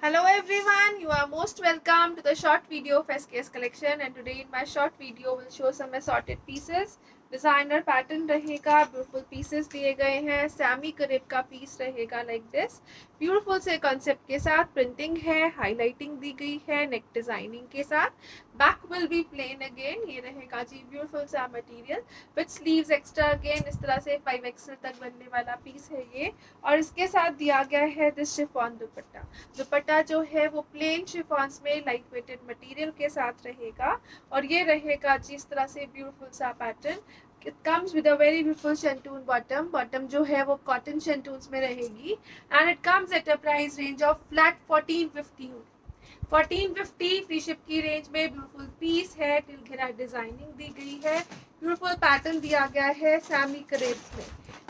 Hello everyone, you are most welcome to the short video of SKS collection, and today in my short video will show some assorted pieces. Designer pattern रहेगा, beautiful pieces दिए गए हैं, Sami करीब का piece रहेगा like this, beautiful से concept के साथ प्रिंटिंग है, हाईलाइटिंग दी गई है नेक डिजाइनिंग के साथ. Back will be plain again, ये रहेगा जी ब्यूटीफुल सा material with sleeves extra. Again इस तरह से 5XL तक बनने वाला पीस है ये, और इसके साथ दिया गया है दिस शिफॉन दुपट्टा. दुपट्टा जो है वो प्लेन शिफॉन्स में लाइट वेटेड मटेरियल के साथ रहेगा, और ये रहेगा जिस तरह से ब्यूटीफुल सा pattern. It comes with a very beautiful shantoon bottom. Bottom जो है वो cotton shantoons में रहेगी, and it comes at a price range of flat 1450. 1450 free ship की रेंज में ब्यूटीफुल पीस है. टिल घेरा डिजाइनिंग दी गई है, ब्यूटीफुल पैटर्न दिया गया है सैमी करेब्स में.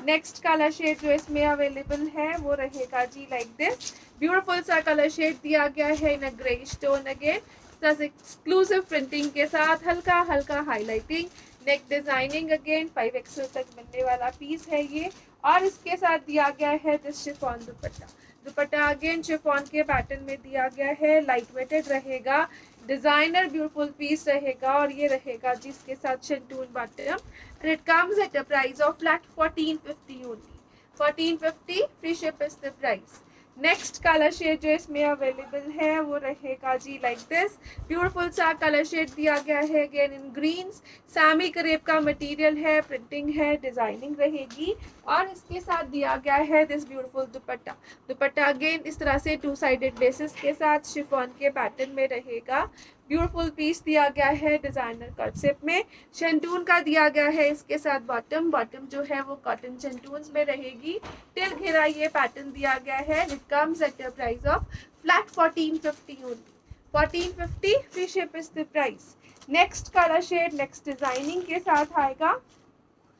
नेक्स्ट कलर शेड जो इसमें अवेलेबल है वो रहेगा जी लाइक दिस, ब्यूटीफुल सा कलर शेड दिया गया है in a grey stone. Again exclusive printing के साथ हल्का हल्का हाईलाइटिंग, नेक डिजाइनिंग. अगेन 5XL तक बनने वाला पीस है ये, और इसके साथ दिया गया है this chiffon dupatta. Dupatta again chiffon के पैटर्न में दिया गया है, लाइट वेटेड रहेगा, डिजाइनर ब्यूटीफुल पीस रहेगा, और ये रहेगा जिसके साथ shantoon bottom, and it comes at a price of flat 1450 only. 1450 free ship is the price. Next colour shade जो इसमें अवेलेबल है वो रहेगा जी लाइक दिस, ब्यूटीफुल सा कलर शेड दिया गया है अगेन इन ग्रीन्स. सैमी करेब का मटेरियल है, प्रिंटिंग है, डिजाइनिंग रहेगी, और इसके साथ दिया गया है this beautiful dupatta. Dupatta again इस तरह से 2 साइडेड लेसेस के साथ शिफॉन के पैटर्न में रहेगा. ब्यूटीफुल पीस दिया गया है डिजाइनर कॉन्सेप्ट में. शंटून का दिया गया है इसके साथ बॉटम. बॉटम जो है वो कॉटन शंटून्स में रहेगी. टिल घेरा ये पैटर्न दिया गया है. It comes at the price of flat 1450 only. 1450 free ship is the price. Next colour shade next designing के साथ आएगा,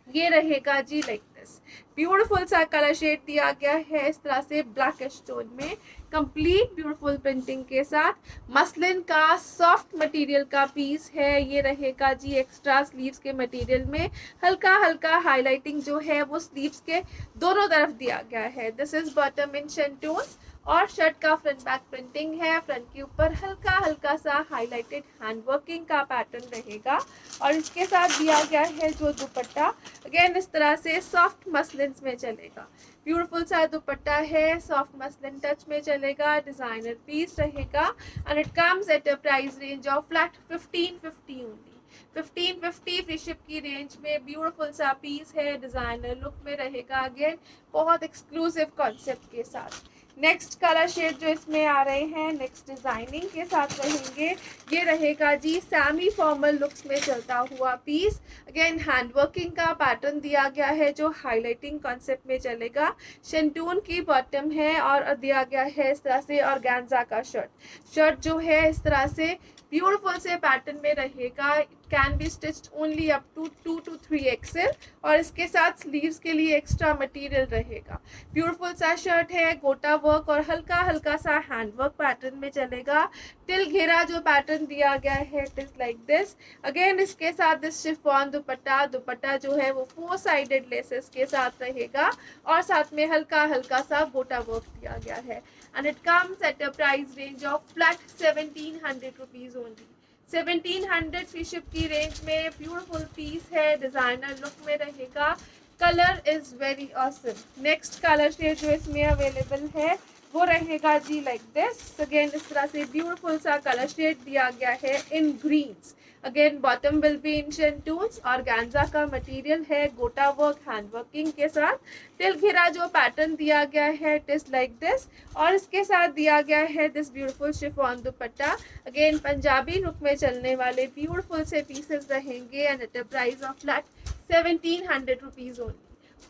ये रहेगा जी लाइक दिस, ब्यूटीफुल सा कलर शेड दिया गया है इस तरह से ब्लैक स्टोन में, कंप्लीट ब्यूटीफुल प्रिंटिंग के साथ. मसलिन का सॉफ्ट मटेरियल का पीस है, ये रहेगा जी एक्स्ट्रा स्लीव्स के मटेरियल में. हल्का हल्का हाईलाइटिंग जो है वो स्लीव्स के दोनों तरफ दिया गया है. दिस इज बॉटम इन शंटून्स, और शर्ट का फ्रंट बैक प्रिंटिंग है. फ्रंट के ऊपर हल्का हल्का सा हाईलाइटेड हैंड वर्किंग का पैटर्न रहेगा, और इसके साथ दिया गया है जो दुपट्टा अगेन इस तरह से सॉफ्ट मसलिन्स में चलेगा. ब्यूटीफुल सा दुपट्टा है, सॉफ्ट मसलिन टच में चलेगा, डिजाइनर पीस रहेगा, and it comes at a price range of flat 1550 only. 1550 free ship की रेंज में ब्यूटीफुल सा पीस है, डिजाइनर लुक में रहेगा, अगेन बहुत एक्सक्लूसिव कॉन्सेप्ट के साथ. नेक्स्ट कलर शेड जो इसमें आ रहे हैं नेक्स्ट डिजाइनिंग के साथ रहेंगे, ये रहेगा जी सैमी फॉर्मल लुक्स में चलता हुआ पीस. अगेन हैंड वर्किंग का पैटर्न दिया गया है जो हाईलाइटिंग कॉन्सेप्ट में चलेगा. शंटून की बॉटम है, और दिया गया है इस तरह से ऑर्गेन्जा का शर्ट. शर्ट जो है इस तरह से ब्यूटीफुल से पैटर्न में रहेगा. It can be stitched only up to 2 to 3XL, और इसके साथ स्लीव्स के लिए एक्स्ट्रा मटेरियल रहेगा. ब्यूटीफुल सा शर्ट है, गोटा वर्क और हल्का हल्का सा हैंड वर्क पैटर्न में चलेगा. टिल घेरा जो पैटर्न दिया गया है it is like this. Again इसके साथ दिस शिफॉन दुपट्टा. दुपट्टा जो है वो 4 साइडेड लेसेस के साथ रहेगा, और साथ में हल्का हल्का सा गोटा वर्क दिया गया है, and it comes at a price range of flat 1700 rupees only. 1700 free ship की रेंज में ब्यूटीफुल पीस है, डिजाइनर लुक में रहेगा. Colour is very awesome. Next colour shade जो इसमें अवेलेबल है वो रहेगा जी लाइक दिस. अगेन इस तरह से ब्यूटीफुल सा कलर शेड दिया गया है in greens. Again bottom will be in shantoons, organza का मटेरियल है, गोटा वर्क हैंड वर्किंग के साथ. टिल घेरा जो पैटर्न दिया गया है इट इज लाइक दिस, और इसके साथ दिया गया है this beautiful chiffon dupatta. Again Punjabi look में चलने वाले ब्यूटीफुल से पीसेस रहेंगे, and eight a price of flat 1700 rupees only.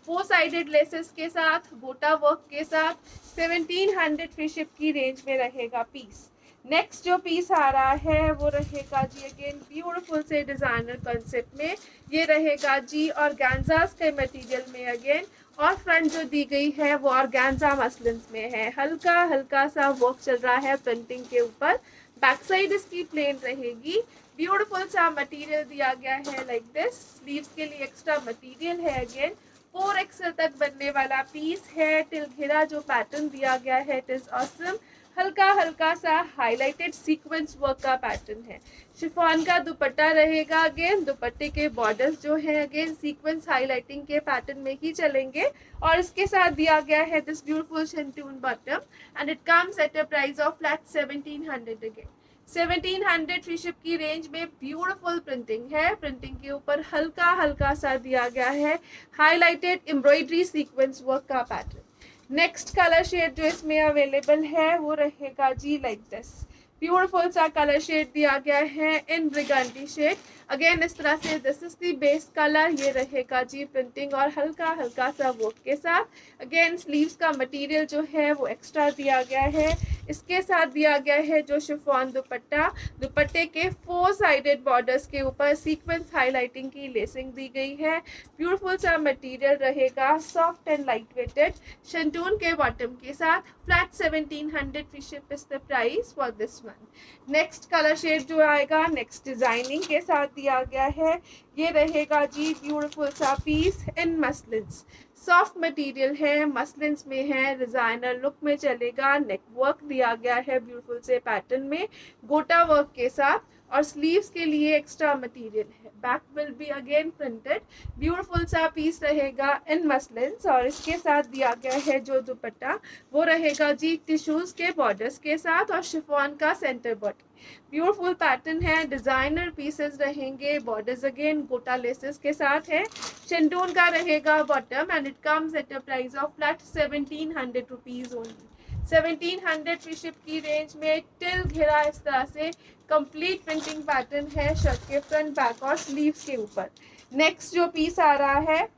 4 sided laces के साथ, गोटा वर्क के साथ 1700 फ्री शिप की रेंज में रहेगा पीस. नेक्स्ट जो पीस आ रहा है वो रहेगा जी अगेन ब्यूटीफुल से डिजाइनर कॉन्सेप्ट में. ये रहेगा जी ऑर्गेन्जास के मटेरियल में अगेन, और फ्रंट जो दी गई है वो ऑर्गेन्जा मसलिन्स में है. हल्का हल्का सा वर्क चल रहा है प्रिंटिंग के ऊपर. बैक साइड इसकी प्लेन रहेगी. ब्यूटीफुल सा मटेरियल दिया गया है लाइक दिस. स्लीव्स के लिए एक्स्ट्रा मटेरियल है. अगेन 4XL तक बनने वाला पीस है. टिल घेरा जो पैटर्न दिया गया है इट इज ऑसम. हल्का हल्का सा हाईलाइटेड सीक्वेंस वर्क का पैटर्न है। शिफॉन का दुपट्टा रहेगा। अगेन दुपट्टे के बॉर्डर्स जो है अगेन सीक्वेंस हाईलाइटिंग के पैटर्न में ही चलेंगे और इसके साथ दिया गया है this beautiful शेंटून bottom and it comes at a price of flat 1700 again. 1700 free ship की रेंज में ब्यूटीफुल प्रिंटिंग है। प्रिंटिंग के ऊपर हल्का हल्का सा दिया गया है हाईलाइटेड एम्ब्रॉयडरी सीक्वेंस वर्क का पैटर्न। नेक्स्ट कलर शेड जो इसमें अवेलेबल है वो रहेगा जी लाइक दिस। ब्यूटीफुल सा कलर शेड दिया गया है इन ब्रिगेंडी शेड। अगेन इस तरह से this is the base colour. ये रहेगा जी प्रिंटिंग और हल्का हल्का सा वर्क के साथ। अगेन स्लीव्स का मटेरियल जो है वो एक्स्ट्रा दिया गया है। इसके साथ दिया गया है जो शिफॉन दुपट्टा। दुपट्टे के 4 साइडेड बॉर्डर्स के ऊपर सीक्वेंस हाईलाइटिंग की लेसिंग दी गई है। ब्यूटीफुल सा मटेरियल रहेगा, soft and light weighted. Shantoon के बॉटम के साथ flat 1700 free ship is the price for this one. Next colour shade जो आएगा नेक्स्ट डिजाइनिंग के साथ दिया गया है। ये रहेगा जी ब्यूटीफुल सा पीस इन मसलिन्स। सॉफ्ट मटेरियल है, मसलिन्स में है, डिजाइनर लुक में चलेगा। नेक वर्क दिया गया है ब्यूटीफुल से पैटर्न में गोटा वर्क के साथ और स्लीव्स के लिए एक्स्ट्रा मटेरियल है। Back will be again printed. Beautiful सा पीस रहेगा इन मसलिन्स और इसके साथ दिया गया है जो दुपट्टा वो रहेगा जी टिश्यूज के बॉर्डर्स के साथ और शिफॉन का सेंटर बॉटम। ब्यूटीफुल पैटर्न है, डिजाइनर पीसेस रहेंगे। बॉर्डर्स अगेन गोटा लेसेस के साथ है। शेंटून का रहेगा bottom and it comes at a price of flat 1700 rupees only. 1700 free ship की रेंज में टिल घेरा इस तरह से कंप्लीट प्रिंटिंग पैटर्न है शर्ट के फ्रंट बैक और स्लीव्स के ऊपर। नेक्स्ट जो पीस आ रहा है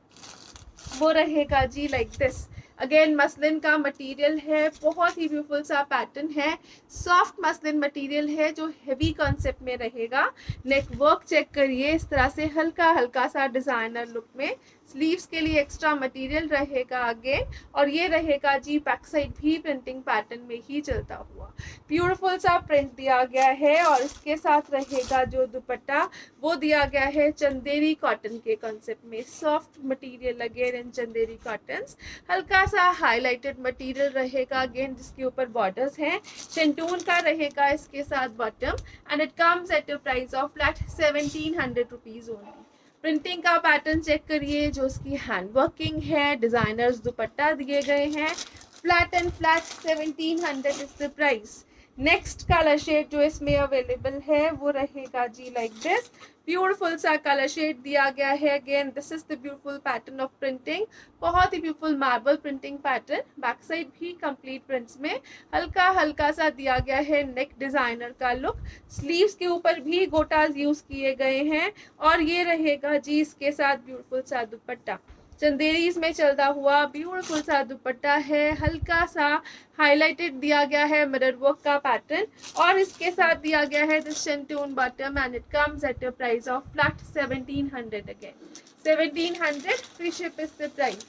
वो रहेगा जी लाइक दिस। अगेन मसलिन का मटेरियल है, बहुत ही ब्यूटीफुल सा पैटर्न है। सॉफ्ट मसलिन मटेरियल है जो हेवी कॉन्सेप्ट में रहेगा। नेक वर्क चेक करिए इस तरह से हल्का हल्का सा डिजाइनर लुक में। स्लीव्स के लिए एक्स्ट्रा मटेरियल रहेगा अगेन और ये रहेगा जी बैक साइड भी प्रिंटिंग पैटर्न में ही चलता हुआ। ब्यूटीफुल सा प्रिंट दिया गया है और इसके साथ रहेगा जो दुपट्टा वो दिया गया है चंदेरी कॉटन के कॉन्सेप्ट में। Soft material again in Chanderi cotton. हल्का सा हाईलाइटेड मटेरियल रहेगा अगेन जिसके ऊपर बॉर्डर्स हैं। शेंटून का रहेगा इसके साथ bottom and it comes at a price of flat 1700 rupees only. Printing का पैटर्न चेक करिए जो उसकी हैंड वर्किंग है। डिजाइनर्स दुपट्टा दिए गए हैं। Flat and flat 1700 is the price. Next colour shade जो इसमें अवेलेबल है वो रहेगा जी लाइक दिस। ब्यूटीफुल सा कलर शेड दिया गया है। Again this is the beautiful pattern of printing. बहुत ही beautiful marble printing pattern. Back side भी कंप्लीट प्रिंट्स में हल्का हल्का सा दिया गया है नेक डिजाइनर का लुक। स्लीव्स के ऊपर भी गोटाज यूज किए गए हैं और ये रहेगा जी इसके साथ ब्यूटीफुल सा दुपट्टा। चंदेरीज में चलता हुआ ब्यूटीफुल सा दुपट्टा है। हल्का सा हाईलाइटेड दिया गया है मिरर वर्क का पैटर्न और इसके साथ दिया गया है this shantoon bottom and it comes at a price of flat 1700 again. 1700 free ship is the price.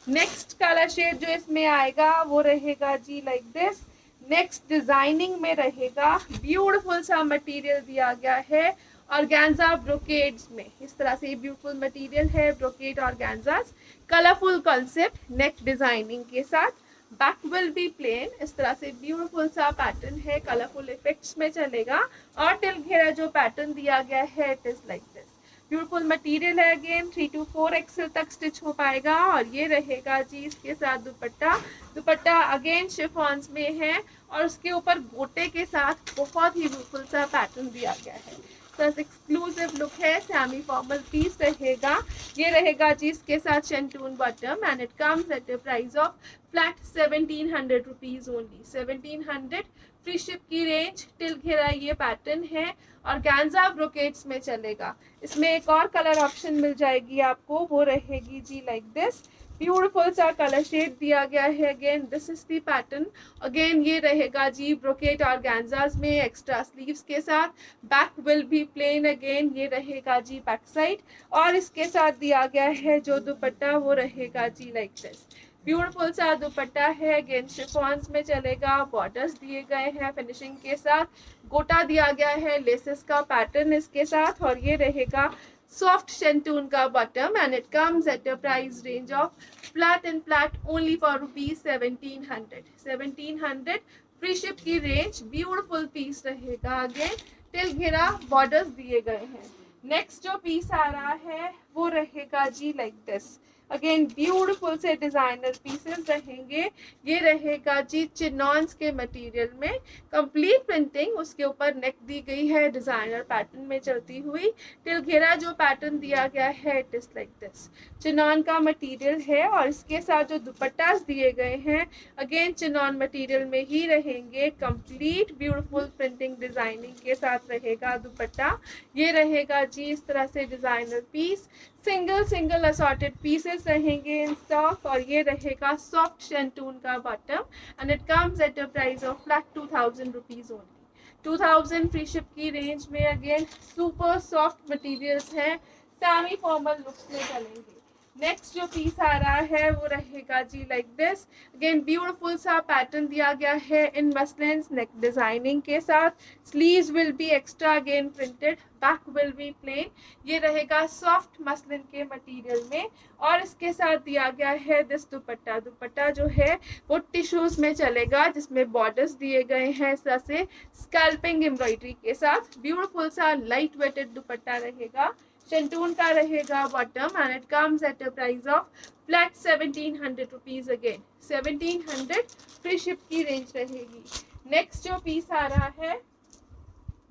Next colour shade जो इसमें आएगा वो रहेगा जी लाइक दिस। नेक्स्ट डिजाइनिंग में रहेगा। ब्यूटीफुल सा मटेरियल दिया गया है ऑर्गेन्जा ब्रोकेड्स में। इस तरह से ब्यूटीफुल मटेरियल है brocade organzas. Colourful concept neck designing के साथ। Back will be plain. इस तरह से ब्यूटीफुल सा पैटर्न है, कलरफुल इफेक्ट्स में चलेगा और टिल घेरा जो पैटर्न दिया गया है it is like this. Beautiful material है अगेन 3 to 4 एक्सेल तक स्टिच हो पाएगा और ये रहेगा जी इसके साथ दुपट्टा। दुपट्टा अगेन शिफॉन्स में है और उसके ऊपर गोटे के साथ बहुत ही ब्यूटीफुल सा पैटर्न दिया गया है। एक्सक्लूसिव लुक है, सेमी फॉर्मल पीस रहेगा। ये रहेगा जी इसके साथ shantoon bottom and it comes at a price of flat 1700 rupees only. 1700 free ship की रेंज। टिल घेरा ये पैटर्न है और ऑर्गेन्जा ब्रोकेड्स में चलेगा। इसमें एक और कलर ऑप्शन मिल जाएगी आपको, वो रहेगी जी लाइक दिस। ब्यूटीफुल सा कलर शेड दिया गया है। Again this is the pattern. Again ये रहेगा जी ब्रोकेड ऑर्गेन्जास में एक्स्ट्रा स्लीव्स के साथ। Back will be plain. Again ये रहेगा जी बैक साइड और इसके साथ दिया गया है जो दुपट्टा वो रहेगा जी लाइक दिस। ब्यूटीफुल सा दुपट्टा है। अगेन शिफॉन्स में चलेगा। बॉर्डर्स दिए गए हैं फिनिशिंग के साथ। गोटा दिया गया है लेसेस का पैटर्न इसके साथ और ये रहेगा सॉफ्ट शेंटून का bottom and it comes at a price range of flat and flat only for rupees 1700। 1700 free ship की रेंज, ब्यूटीफुल पीस रहेगा। अगेन टिल घेरा बॉर्डर्स दिए गए हैं। नेक्स्ट जो पीस आ रहा है वो रहेगा जी लाइक दिस। अगेन ब्यूटीफुल से डिजाइनर पीसेस रहेंगे। ये रहेगा जी चिनॉन्स के मटेरियल में, कंप्लीट प्रिंटिंग, उसके ऊपर नेक दी गई है डिजाइनर पैटर्न में चलती हुई। टिल घेरा जो पैटर्न दिया गया है it is like this. Chinon का मटेरियल है और इसके साथ जो दुपट्टास दिए गए हैं अगेन चिनॉन मटेरियल में ही रहेंगे। कंप्लीट ब्यूटीफुल प्रिंटिंग डिजाइनिंग के साथ रहेगा दुपट्टा। ये रहेगा जी इस तरह से designer piece. Single assorted pieces रहेंगे इन स्टॉक और ये रहेगा सॉफ्ट शेंटून का bottom and it comes at a price of flat 2000 rupees only. 2000 free ship की रेंज में। अगेन सुपर सॉफ्ट मटेरियल्स हैं, सेमी फॉर्मल लुक्स में चलेंगे। नेक्स्ट जो पीस आ रहा है वो रहेगा जी लाइक दिस। अगेन ब्यूटीफुल सा पैटर्न दिया गया है इन मसलिन नेक डिजाइनिंग के साथ। Sleeves will be extra again printed, back will be plain. ये रहेगा सॉफ्ट मसलिन के मटेरियल में और इसके साथ दिया गया है दिस दुपट्टा। दुपट्टा जो है वो टिश्यूज में चलेगा जिसमें बॉर्डर्स दिए गए हैं इस तरह से स्कैल्पिंग एम्ब्रॉयडरी के साथ। ब्यूटीफुल सा लाइट वेटेड दुपट्टा रहेगा। शेंटून का रहेगा bottom and it comes at a price of flat 1700 rupees. Again 1700 free ship की रेंज रहेगी। नेक्स्ट जो पीस आ रहा है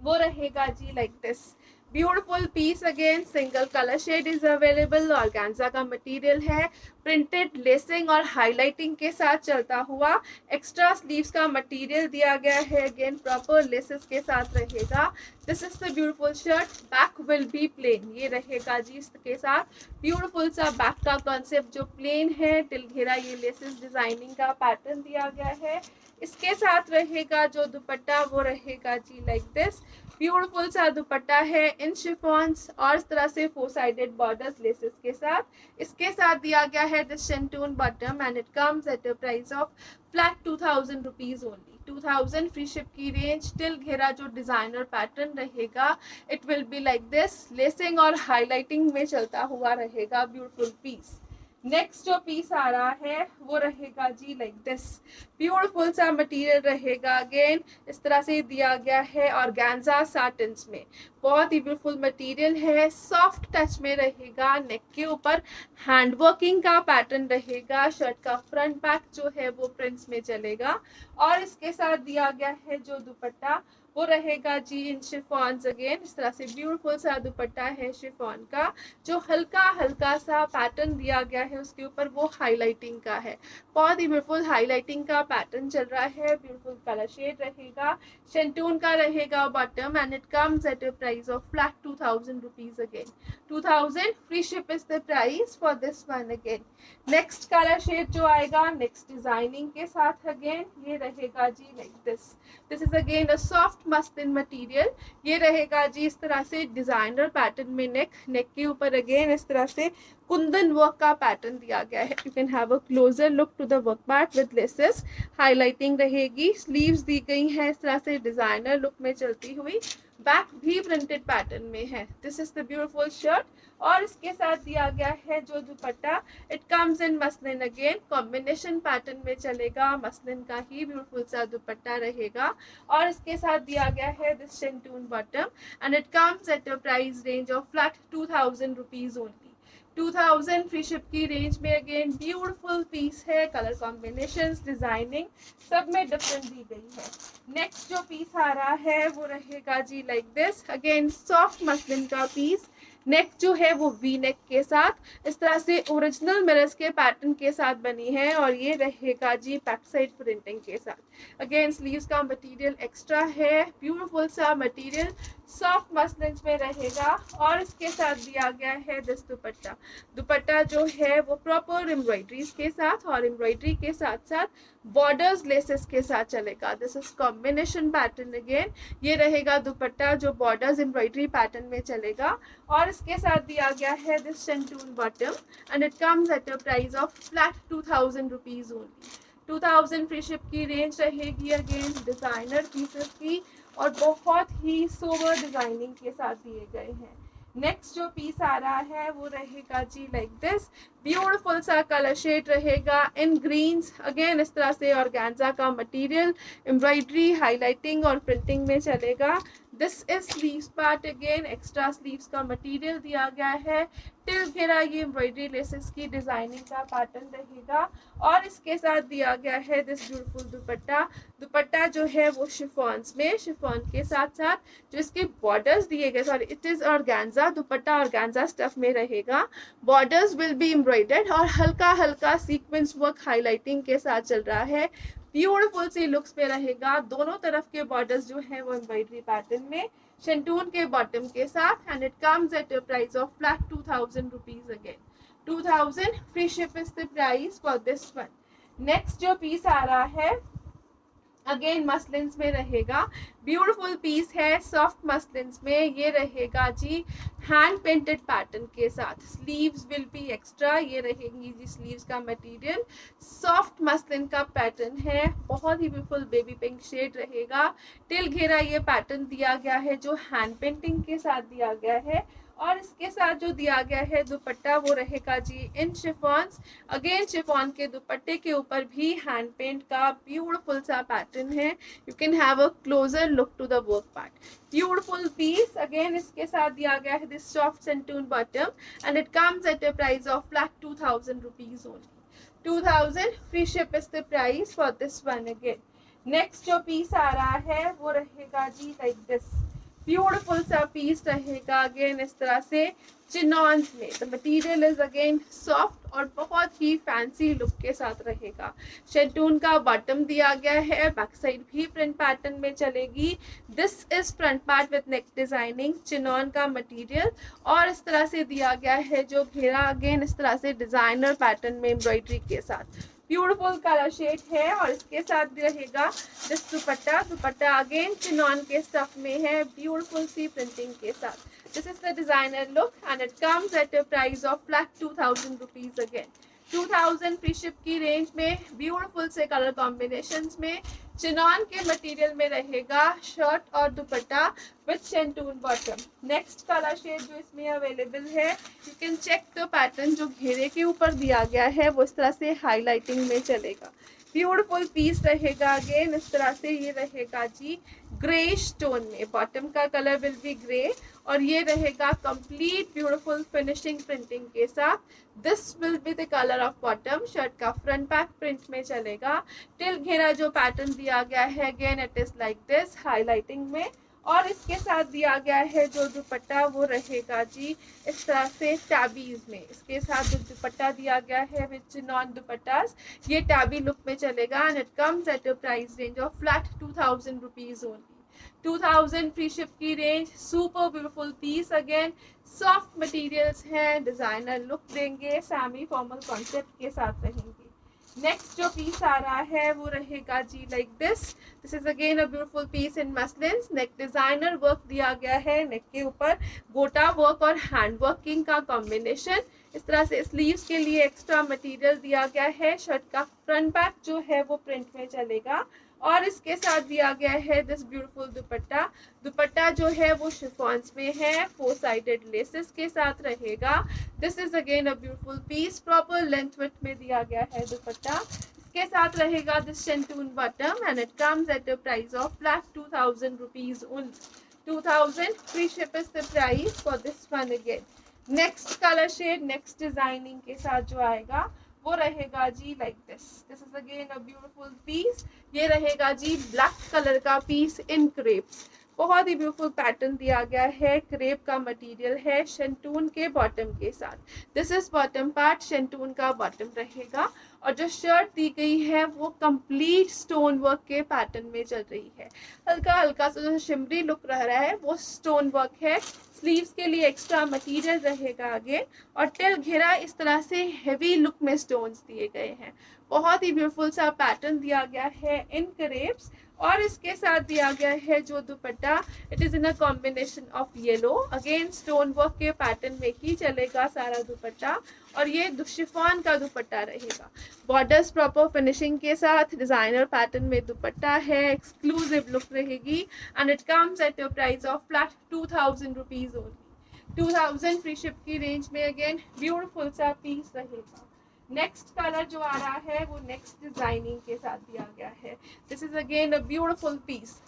वो रहेगा जी like this. Beautiful piece, again single colour shade is available. Organza का मटेरियल है, प्रिंटेड लेसिंग और हाईलाइटिंग के साथ चलता हुआ। एक्स्ट्रा स्लीव्स का मटेरियल दिया गया है, अगेन प्रॉपर लेसेस के साथ रहेगा। This is the beautiful shirt, back will be plain. ये रहेगा जी इसके साथ ब्यूटीफुल सा बैक का कॉन्सेप्ट जो प्लेन है। टिल घेरा ये लेसेस डिजाइनिंग का पैटर्न दिया गया है। इसके साथ रहेगा जो दुपट्टा वो रहेगा जी लाइक दिस। ब्यूटीफुल सा दुपट्टा है इन शिफॉन्स और इस तरह से 4 साइडेड बॉर्डर्स लेसेस के साथ। इसके साथ दिया गया है this shantoon bottom and it comes at a price of flat 2000 rupees only. 2000 free ship की रेंज। टिल घेरा जो डिजाइनर पैटर्न रहेगा it will be like this. Lacing और हाईलाइटिंग में चलता हुआ रहेगा ब्यूटीफुल पीस। नेक्स्ट जो पीस आ रहा है वो रहेगा जी लाइक दिस। ब्यूटीफुल सा मटेरियल रहेगा, अगेन इस तरह से दिया गया है ऑर्गेन्जा साटिन्स में। बहुत ही ब्यूटीफुल मटेरियल है, सॉफ्ट टच में रहेगा। नेक के ऊपर हैंड वर्किंग का पैटर्न रहेगा। शर्ट का फ्रंट बैक जो है वो प्रिंट्स में चलेगा और इसके साथ दिया गया है जो दुपट्टा वो रहेगा जी इन शिफॉन्स। अगेन इस तरह से ब्यूटीफुल सा दुपट्टा है शिफॉन का। जो हल्का हल्का सा पैटर्न दिया गया है उसके ऊपर वो हाईलाइटिंग का है। बहुत ही ब्यूटीफुल हाईलाइटिंग का पैटर्न चल रहा है। ब्यूटीफुल कलर शेड रहेगा। शेंटून का रहेगा bottom and it comes at a price of flat 2000 rupees. Again 2000 free ship is the price for this one. Again next colour shade जो आएगा नेक्स्ट डिजाइनिंग के साथ अगेन ये रहेगा जी like this. This is again a soft muslin material. ये रहेगा जी इस तरह से डिजाइनर पैटर्न में। नेक के ऊपर अगेन इस तरह से कुंदन वर्क का पैटर्न दिया गया है। You can have a closer look to the work part with laces. Highlighting रहेगी। स्लीव्स दी गई हैं इस तरह से डिजाइनर लुक में चलती हुई। बैक भी प्रिंटेड पैटर्न में है। This is the beautiful shirt और इसके साथ दिया गया है जो दुपट्टा it comes in muslin. Again combination pattern में चलेगा। मसलिन का ही ब्यूटीफुल सा दुपट्टा रहेगा और इसके साथ दिया गया है this shantoon bottom and it comes at a price range of flat 2000 rupees only. 2000 free ship की रेंज में। अगेन ब्यूटीफुल पीस है, कलर कॉम्बिनेशंस डिजाइनिंग सब में डिफरेंट दी गई है। नेक्स्ट जो पीस आ रहा है वो रहेगा जी like this. Again soft muslin का पीस। नेक जो है वो वी नेक के साथ इस तरह से ओरिजिनल मिरर्स के पैटर्न के साथ बनी है और ये रहेगा जी बैक साइड प्रिंटिंग के साथ। अगेन स्लीव्स का मटेरियल एक्स्ट्रा है। ब्यूटीफुल सा मटेरियल सॉफ्ट मसलिन में रहेगा और इसके साथ दिया गया है दिस दुपट्टा। दुपट्टा जो है वो प्रॉपर एम्ब्रॉयडरीज के साथ और एम्ब्रॉयडरी के साथ साथ बॉर्डर्स लेसेस के साथ चलेगा। This is combination pattern. Again ये रहेगा दुपट्टा जो बॉर्डर्स एम्ब्रॉयडरी पैटर्न में चलेगा और इसके साथ दिया गया है this shantoon bottom and it comes at a price of flat 2000 rupees only. 2000 free ship की रेंज रहेगी। अगेन डिजाइनर पीसेस की और बहुत ही सोबर डिजाइनिंग के साथ दिए गए हैं। नेक्स्ट जो पीस आ रहा है वो रहेगा जी लाइक दिस, ब्यूटीफुल सा कलर शेड रहेगा इन ग्रीन्स। अगेन इस तरह से ऑर्गेन्जा का मटेरियल, एम्ब्रॉयडरी, हाईलाइटिंग और प्रिंटिंग में चलेगा। This is sleeves part, again extra sleeves का मटेरियल दिया गया है। टिल घेरा ये एम्ब्रॉयडरी लेसेस की डिजाइनिंग का पैटर्न रहेगा और इसके साथ दिया गया है दिस ब्यूटीफुल दुपट्टा। दुपट्टा जो है वो शिफॉन्स में, शिफॉन के साथ साथ जो इसके बॉर्डर्स दिए गए, sorry it is organza, dupatta organza stuff में रहेगा। बॉर्डर्स विल बी एम्ब्रॉयडर्ड और हल्का हल्का सीक्वेंस वर्क हाईलाइटिंग के साथ चल रहा है। ब्यूटीफुल सी लुक्स पे रहेगा। दोनों तरफ के बॉर्डर्स जो है वो एम्ब्रॉयडरी पैटर्न में, शेंटून के बॉटम के साथ, and it comes at a price of flat 2000 rupees. Again 2000 free ship is the price for this one. Next जो पीस आ रहा है अगेन मसलिन्स में रहेगा, ब्यूटीफुल पीस है सॉफ्ट मसलिन्स में। ये रहेगा जी हैंड पेंटेड पैटर्न के साथ, स्लीव्स विल बी एक्स्ट्रा, ये रहेंगी जी स्लीव्स का मटेरियल। सॉफ्ट मसलिन का पैटर्न है, बहुत ही ब्यूटीफुल बेबी पिंक शेड रहेगा। टिल घेरा ये पैटर्न दिया गया है जो हैंड पेंटिंग के साथ दिया गया है और इसके साथ जो दिया गया है दुपट्टा वो रहेगा जी इन शिफॉन्स। अगेन शिफॉन के दुपट्टे के ऊपर भी हैंड पेंट का ब्यूटीफुल सा पैटर्न है। You can have a closer look to the work part. Beautiful piece, again इसके साथ दिया गया है this soft shantoon bottom and it comes at a price of flat 2000 rupees only. 2000 free ship is the price for this one. Again next जो piece आ रहा है वो रहेगा जी लाइक दिस, ब्यूटीफुल सा पीस रहेगा अगेन इस तरह से चिनॉन्स में। The material is again soft और बहुत ही फैंसी लुक के साथ रहेगा। शेंटून का बॉटम दिया गया है, बैक साइड भी प्रिंट पैटर्न में चलेगी। This is front part with neck designing, chinon का मटेरियल और इस तरह से दिया गया है जो घेरा, अगेन इस तरह से डिजाइनर पैटर्न में एम्ब्रॉयडरी के साथ। ब्यूटीफुल कलर शेड है और इसके साथ भी रहेगा this dupatta. Dupatta again chinon के स्टफ में है, ब्यूटीफुल सी प्रिंटिंग के साथ। This is the designer look and it comes at a price of flat 2000 rupees. Again 2000 free ship की रेंज में, ब्यूटीफुल से कलर कॉम्बिनेशंस में, चिनॉन के मटेरियल में रहेगा शर्ट और dupatta with shantoon bottom. Next colour shade जो इसमें अवेलेबल है, you can check the pattern जो घेरे के ऊपर दिया गया है वो इस तरह से हाईलाइटिंग में चलेगा। ब्यूटीफुल पीस रहेगा अगेन इस तरह से, ये रहेगा जी ग्रे स्टोन में, बॉटम का कलर विल बी ग्रे और ये रहेगा कंप्लीट ब्यूटीफुल फिनिशिंग प्रिंटिंग के साथ। This will be the colour of bottom. Shirt का फ्रंट बैक प्रिंट में चलेगा। टिल घेरा जो पैटर्न दिया गया है again it is like this highlighting में और इसके साथ दिया गया है जो दुपट्टा वो रहेगा जी इस तरह से टैबीज में। इसके साथ जो दुपट्टा दिया गया है विच नॉन दुपट्टास, ये टैबी लुक में चलेगा and it comes at a price range of flat 2000 rupees only. 2000 free ship की range. Super beautiful piece, again soft materials हैं, डिजाइनर लुक देंगे, सेमी फॉर्मल कॉन्सेप्ट के साथ रहेंगे। नेक्स्ट जो पीस आ रहा है वो रहेगा जी like this. This is again a beautiful piece in muslins. Neck designer work दिया गया है, नेक के ऊपर गोटा वर्क और हैंड वर्किंग का कॉम्बिनेशन। इस तरह से स्लीव्स के लिए एक्स्ट्रा मटेरियल दिया गया है। शर्ट का फ्रंट बैक जो है वो प्रिंट में चलेगा और इसके साथ दिया गया है दिस ब्यूटीफुल दुपट्टा। दुपट्टा जो है वो शिफॉन्स में है, 4 साइडेड लेसेस के साथ रहेगा। This is again a beautiful piece, proper length width में दिया गया है दुपट्टा। इसके साथ रहेगा this shantoon bottom and it comes at a price of flat 2000 rupees only. 2000 free ship is the price for this one. Again next colour shade, next designing के साथ जो आएगा वो रहेगा जी like this. This is again a beautiful piece. ये रहेगा जी ब्लैक कलर का पीस इन क्रेप्स। बहुत ही ब्यूटीफुल पैटर्न दिया गया है, क्रेप का मटेरियल है, शेंटून के बॉटम के साथ। दिस इज बॉटम पार्ट, शेंटून का बॉटम रहेगा और जो शर्ट दी गई है वो कंप्लीट स्टोन वर्क के पैटर्न में चल रही है। हल्का हल्का सा जो शिमरी लुक रह रहा है वो स्टोन वर्क है। स्लीव्स के लिए एक्स्ट्रा मटेरियल रहेगा आगे और टिल घेरा इस तरह से हेवी लुक में स्टोन्स दिए गए हैं। बहुत ही ब्यूटीफुल सा पैटर्न दिया गया है इन क्रेप्स और इसके साथ दिया गया है जो दुपट्टा, it is in a combination of yellow. Again stone work के पैटर्न में ही चलेगा सारा दुपट्टा और ये शिफॉन का दुपट्टा रहेगा। बॉर्डर्स प्रॉपर फिनिशिंग के साथ, डिजाइनर पैटर्न में दुपट्टा है, एक्सक्लूसिव लुक रहेगी and it comes at a price of flat 2000 rupees only. 2000 free ship की रेंज में अगेन ब्यूटीफुल सा पीस रहेगा। नेक्स्ट कलर जो आ रहा है वो नेक्स्ट डिजाइनिंग के साथ दिया गया है। This is again a beautiful piece.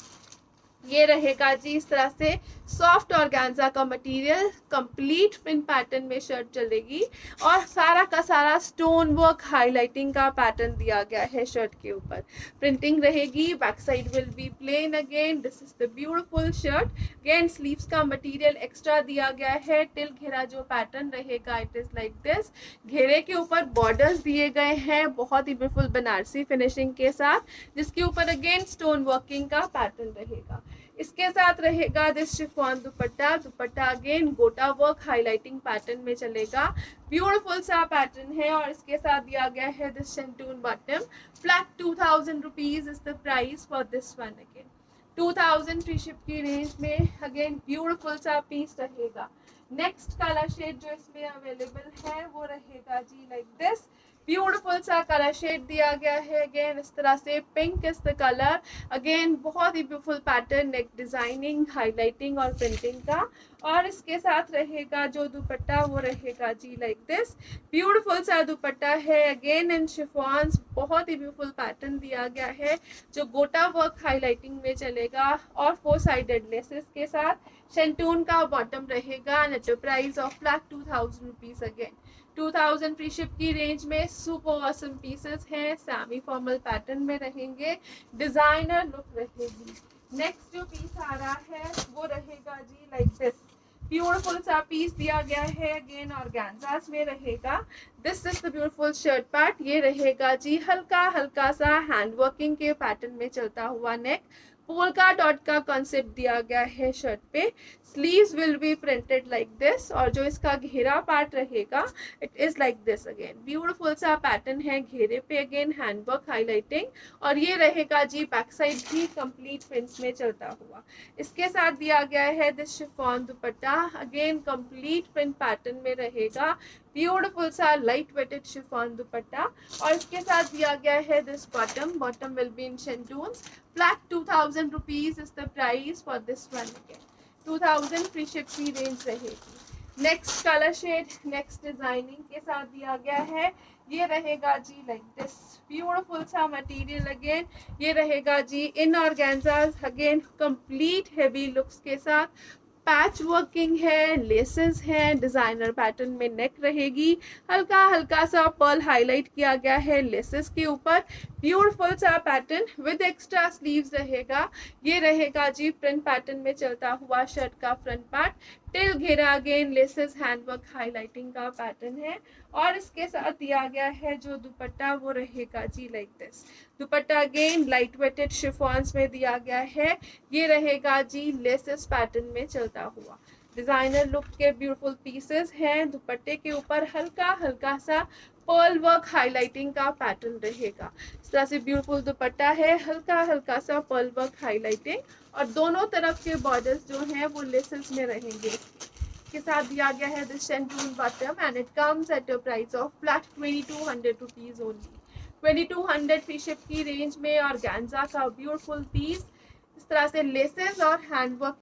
ये रहेगा जी इस तरह से सॉफ्ट ऑर्गेन्जा का मटेरियल, कंप्लीट प्रिंट पैटर्न में शर्ट चलेगी और सारा का सारा स्टोन वर्क हाईलाइटिंग का पैटर्न दिया गया है शर्ट के ऊपर। प्रिंटिंग रहेगी, back side will be plain again. This is the beautiful shirt. Again sleeves का मटेरियल एक्स्ट्रा दिया गया है। टिल घेरा जो पैटर्न रहेगा इट इज लाइक दिस। घेरे के ऊपर बॉर्डर्स दिए गए हैं बहुत ही ब्यूटीफुल बनारसी फिनिशिंग के साथ, जिसके ऊपर अगेन स्टोन वर्किंग का पैटर्न रहेगा। इसके साथ रहेगा this chiffon dupatta. Dupatta again गोटा वर्क हाईलाइटिंग पैटर्न में चलेगा। ब्यूटीफुल सा पैटर्न है और इसके साथ दिया गया है this shantoon bottom. Flat 2000 rupees is the price for this one. Again 2000 free ship की रेंज में अगेन ब्यूटीफुल सा पीस रहेगा। नेक्स्ट कलर शेड जो इसमें अवेलेबल है वो रहेगा जी लाइक दिस। ब्यूटीफुल सा कलर शेड दिया गया है अगेन इस तरह से। Pink is the colour. Again बहुत ही ब्यूटीफुल पैटर्न, नेक डिजाइनिंग, हाईलाइटिंग और प्रिंटिंग का। और इसके साथ रहेगा जो दुपट्टा वो रहेगा जी लाइक दिस। ब्यूटीफुल सा दुपट्टा है अगेन इन शिफॉन्स। बहुत ही ब्यूटीफुल पैटर्न दिया गया है जो गोटा वर्क हाईलाइटिंग में चलेगा और 4 साइडेड लेसेस के साथ। शेंटून का बॉटम रहेगा eight a price of flat 2000 rupees. Again 2000 free ship की रेंज में सुपर ऑसम पीसेस हैं। सेमी फॉर्मल पैटर्न में रहेंगे, डिजाइनर लुक रहेगी। नेक्स्ट जो पीस आ रहा है वो रहेगा जी लाइक दिस। ब्यूटीफुल सा पीस दिया गया है अगेन ऑर्गेन्जास में रहेगा। This is the beautiful shirt part. ये रहेगा जी हल्का हल्का सा हैंड वर्किंग के पैटर्न में चलता हुआ नेक। पोल्का डॉट का कॉन्सेप्ट दिया गया है शर्ट पे। Sleeves will be printed like this और जो इसका घेरा पार्ट रहेगा it is like this. Again beautiful सा पैटर्न है घेरे पे, अगेन हैंडवर्क हाईलाइटिंग। और ये रहेगा जी बैक साइड भी कंप्लीट प्रिंट्स में चलता हुआ। इसके साथ दिया गया है this chiffon dupatta. Again complete print pattern में रहेगा। ब्यूटीफुल सा लाइट वेटेड शिफॉन दुपट्टा और इसके साथ दिया गया है this bottom. Bottom will be in shantoons. Flat 2000 rupees is the price for this one. Again 2000 free ship की रेंज रहेगी। Next colour shade next designing के साथ दिया गया है। ये रहेगा जी लाइक दिस। ब्यूटीफुल सा मटेरियल अगेन। ये रहेगा जी in organzas again complete heavy looks के साथ। पैच वर्किंग है, लेसेस हैं, डिजाइनर पैटर्न में नेक रहेगी। हल्का हल्का सा पर्ल हाईलाइट किया गया है लेसेस के ऊपर। ब्यूटीफुल सा पैटर्न विद एक्स्ट्रा स्लीव्स रहेगा। ये रहेगा जी प्रिंट पैटर्न में चलता हुआ शर्ट का फ्रंट पार्ट। टिल घेरा अगेन लेसेस हैंडवर्क हाईलाइटिंग का पैटर्न है। और इसके साथ दिया गया है जो दुपट्टा वो रहेगा जी like this. Dupatta again light weighted chiffons में दिया गया है। ये रहेगा जी लेसेस पैटर्न में चलता हुआ। डिजाइनर लुक के ब्यूटीफुल पीसेस हैं। दुपट्टे के ऊपर हल्का हल्का सा पर्ल वर्क हाईलाइटिंग का पैटर्न रहेगा। इस तरह से ब्यूटीफुल दुपट्टा है, हल्का हल्का सा पर्ल वर्क हाईलाइटिंग और दोनों तरफ के बॉर्डर्स जो हैं वो लेसेस में रहेंगे। के साथ दिया गया है this shantoon bottom and it comes at a price of flat 2200 rupees only. 2200 free ship की रेंज में ऑर्गेन्जा का ब्यूटीफुल पीस। इस तरह से लेसेस और हैंडवर्क